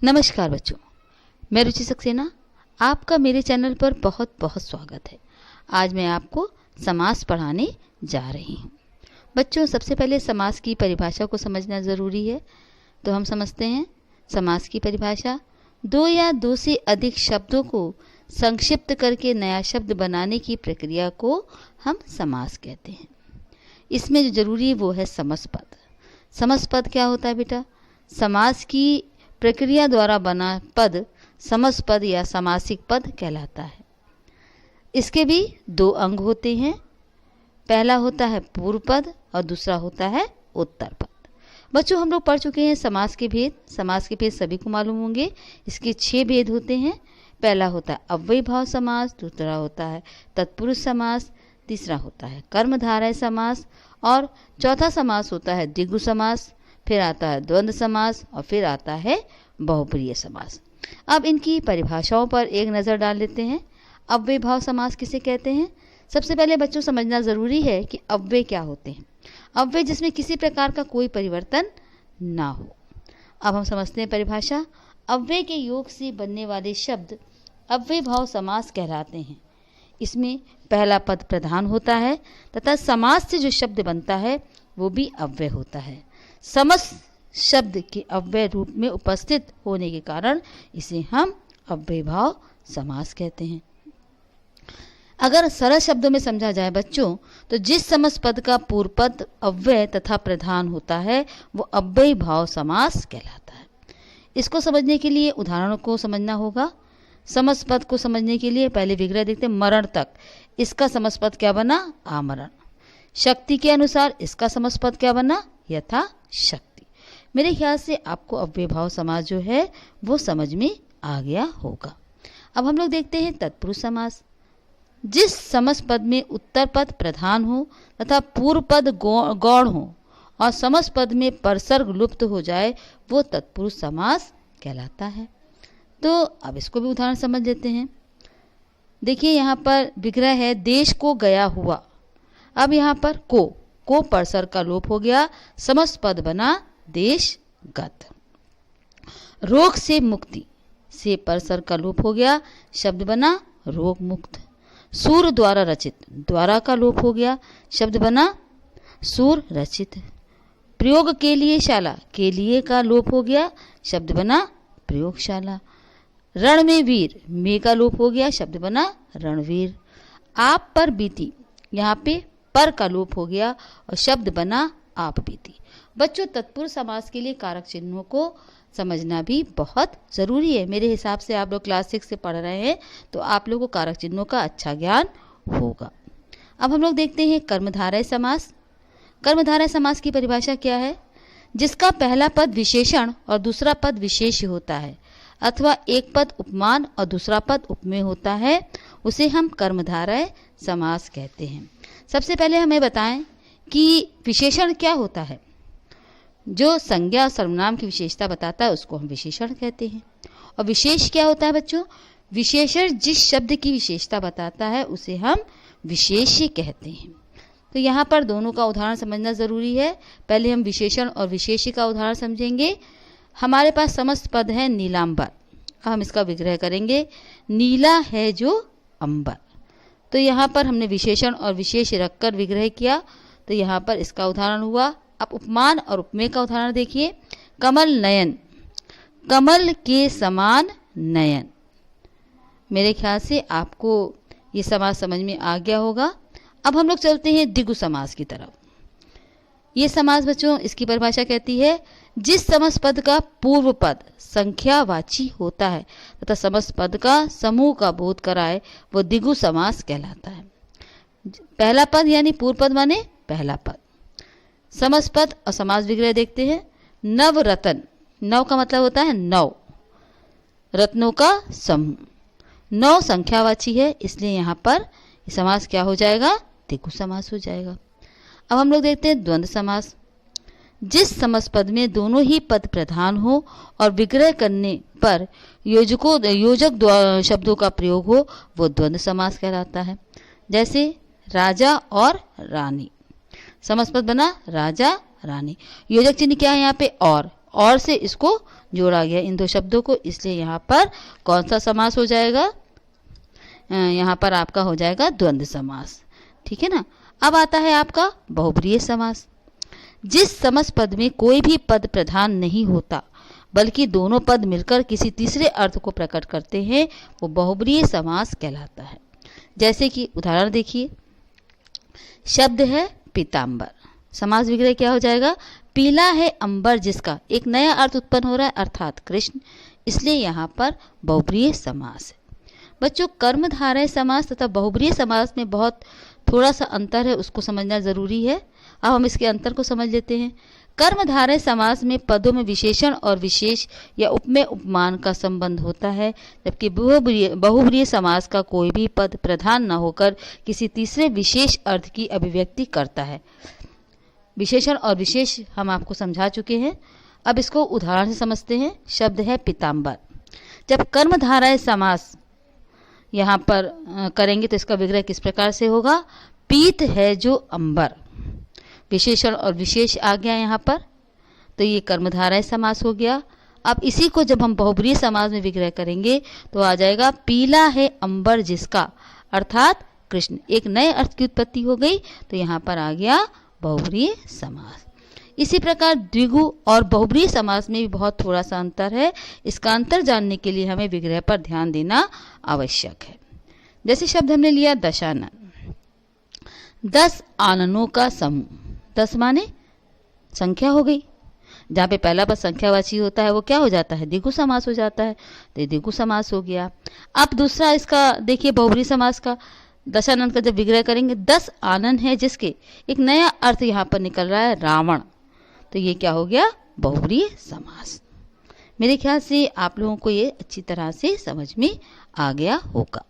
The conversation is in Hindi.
नमस्कार बच्चों, मैं रुचि सक्सेना आपका मेरे चैनल पर बहुत बहुत स्वागत है। आज मैं आपको समास पढ़ाने जा रही हूँ। बच्चों, सबसे पहले समास की परिभाषा को समझना ज़रूरी है। तो हम समझते हैं समास की परिभाषा। दो या दो से अधिक शब्दों को संक्षिप्त करके नया शब्द बनाने की प्रक्रिया को हम समास कहते हैं। इसमें जो जरूरी है वो है समासपद। समासपद क्या होता है बेटा? समास की प्रक्रिया द्वारा बना पद समासपद या समासिक पद कहलाता है। इसके भी दो अंग होते हैं। पहला होता है पूर्व पद और दूसरा होता है उत्तर पद। बच्चों, हम लोग पढ़ चुके हैं समास के भेद। समास के भेद सभी को मालूम होंगे। इसके 6 भेद होते हैं। पहला होता है अव्ययी भाव समास, दूसरा होता है तत्पुरुष समास, तीसरा होता है कर्मधारय समास और चौथा समास होता है द्विगु समास। फिर आता है द्वंद्व समास और फिर आता है बहुप्रिय समास। अब इनकी परिभाषाओं पर एक नज़र डाल लेते हैं। अव्ययी भाव समास किसे कहते हैं? सबसे पहले बच्चों समझना ज़रूरी है कि अव्यय क्या होते हैं। अव्यय जिसमें किसी प्रकार का कोई परिवर्तन ना हो। अब हम समझते हैं परिभाषा। अव्यय के योग से बनने वाले शब्द अव्ययी भाव समास कहलाते हैं। इसमें पहला पद प्रधान होता है तथा समास से जो शब्द बनता है वो भी अव्यय होता है। समस्त शब्द के अव्यय रूप में उपस्थित होने के कारण इसे हम अव्ययी भाव समास कहते हैं। अगर सरल शब्दों में समझा जाए बच्चों, तो जिस समस्त पद का पूर्व पद अव्यय तथा प्रधान होता है वो अव्ययी भाव समास कहलाता है। इसको समझने के लिए उदाहरणों को समझना होगा। समस्त पद को समझने के लिए पहले विग्रह देखते हैं। मरण तक, इसका समस्त पद क्या बना? आमरण। शक्ति के अनुसार इसका समस्त पद क्या बना? यथा शक्ति। मेरे ख्याल से आपको अव्ययी भाव समास जो है वो समझ में आ गया होगा। अब हम लोग देखते हैं तत्पुरुष समास। जिस समस्त पद में उत्तर पद प्रधान हो तथा पूर्व पद गौण हो और समस्त पद में परसर्ग लुप्त हो जाए वो तत्पुरुष समास कहलाता है। तो अब इसको भी उदाहरण समझ लेते हैं। देखिए यहाँ पर विग्रह है देश को गया हुआ। अब यहाँ पर को परसर्ग का लोप हो गया, समस्त पद बना देशगत। रोग से मुक्ति से परसर्ग का लोप हो गया, शब्द बना रोग मुक्त। सूर द्वारा रचित, द्वारा का लोप हो गया, शब्द बना सूर रचित। प्रयोग के लिए शाला, के लिए का लोप हो गया, शब्द बना प्रयोगशाला। रण में वीर, में का लोप हो गया, शब्द बना रणवीर। आप पर बीती, यहाँ पे पर का लोप हो गया और शब्द बना आप बीती। बच्चों, तत्पुरुष समास के लिए कारक चिन्हों को समझना भी बहुत ज़रूरी है। मेरे हिसाब से आप लोग क्लास 6 से पढ़ रहे हैं तो आप लोगों को कारक चिन्हों का अच्छा ज्ञान होगा। अब हम लोग देखते हैं कर्मधारय समास। कर्मधारय समास की परिभाषा क्या है? जिसका पहला पद विशेषण और दूसरा पद विशेष होता है अथवा एक पद उपमान और दूसरा पद उपमेय होता है, उसे हम कर्मधारय समास कहते हैं। सबसे पहले हमें बताएं कि विशेषण क्या होता है। जो संज्ञा और सर्वनाम की विशेषता बताता है उसको हम विशेषण कहते हैं। और विशेष क्या होता है बच्चों? विशेषण जिस शब्द की विशेषता बताता है उसे हम विशेष्य कहते हैं। तो यहाँ पर दोनों का उदाहरण समझना ज़रूरी है। पहले हम विशेषण और विशेष्य का उदाहरण समझेंगे। हमारे पास समस्त पद है नीलांबर। हम इसका विग्रह करेंगे। नीला है जो अंबर, तो यहाँ पर हमने विशेषण और विशेष रखकर विग्रह किया, तो यहाँ पर इसका उदाहरण हुआ। अब उपमान और उपमेय का उदाहरण देखिए। कमल नयन, कमल के समान नयन। मेरे ख्याल से आपको ये समास समझ में आ गया होगा। अब हम लोग चलते हैं द्विगु समास की तरफ। ये समास बच्चों, इसकी परिभाषा कहती है जिस समस्त पद का पूर्व पद संख्यावाची होता है तथा समस्त पद का समूह का बोध कराए वो द्विगु समास कहलाता है। पहला पद यानी पूर्व पद माने पहला पद। समस्त पद और समास विग्रह देखते हैं। नव रतन, नव का मतलब होता है 9, रत्नों का समूह। 9 संख्यावाची है, इसलिए यहाँ पर समास क्या हो जाएगा? द्विगु समास हो जाएगा। अब हम लोग देखते हैं द्वंद्व समास। जिस समस्त पद में दोनों ही पद प्रधान हो और विग्रह करने पर योजक शब्दों का प्रयोग हो वो द्वंद्व समास कहलाता है। जैसे राजा और रानी, समस्त पद बना राजा रानी। योजक चिन्ह क्या है यहाँ पे? और से इसको जोड़ा गया इन दो शब्दों को, इसलिए यहाँ पर कौन सा समास हो जाएगा, यहाँ पर आपका हो जाएगा द्वंद्व समास। ठीक है ना। अब आता है आपका बहुब्रीहि समास। जिस समस्त पद में कोई भी पद प्रधान नहीं होता बल्कि दोनों पद मिलकर किसी तीसरे अर्थ को प्रकट करते हैं, वो बहुब्रीहि समास कहलाता है। जैसे कि उदाहरण देखिए, शब्द है पीताम्बर, समास विग्रह क्या हो जाएगा, पीला है अंबर जिसका, एक नया अर्थ उत्पन्न हो रहा है अर्थात कृष्ण, इसलिए यहाँ पर बहुब्रीहि समास है। बच्चों, कर्मधारय समास तथा बहुब्रीहि समास में बहुत थोड़ा सा अंतर है, उसको समझना जरूरी है। अब हम इसके अंतर को समझ लेते हैं। कर्मधारय समास में पदों में विशेषण और विशेष या उपमेय उपमान का संबंध होता है, जबकि बहुब्रीहि समास का कोई भी पद प्रधान न होकर किसी तीसरे विशेष अर्थ की अभिव्यक्ति करता है। विशेषण और विशेष हम आपको समझा चुके हैं, अब इसको उदाहरण से समझते हैं। शब्द है पीताम्बर, जब कर्मधारय समास यहाँ पर करेंगे तो इसका विग्रह किस प्रकार से होगा, पीत है जो अंबर, विशेषण और विशेष आ गया यहाँ पर, तो ये कर्मधारय समास हो गया। अब इसी को जब हम बहुब्रीहि समास में विग्रह करेंगे तो आ जाएगा पीला है अंबर जिसका, अर्थात कृष्ण, एक नए अर्थ की उत्पत्ति हो गई, तो यहाँ पर आ गया बहुब्रीहि समास। इसी प्रकार द्विगु और बहुब्रीहि समास में भी बहुत थोड़ा सा अंतर है। इसका अंतर जानने के लिए हमें विग्रह पर ध्यान देना आवश्यक है। जैसे शब्द हमने लिया दशानन, 10 आननों का समूह, 10 माने संख्या हो गई, जहाँ पे पहला पद संख्यावाची होता है वो क्या हो जाता है, द्विगु समास हो जाता है, तो ये द्विगु समास हो गया। अब दूसरा इसका देखिए बहुब्रीहि समास का, दशानन का जब विग्रह करेंगे, 10 आनन है जिसके, एक नया अर्थ यहाँ पर निकल रहा है रावण, तो ये क्या हो गया, बहुब्रीहि समास। मेरे ख्याल से आप लोगों को ये अच्छी तरह से समझ में आ गया होगा।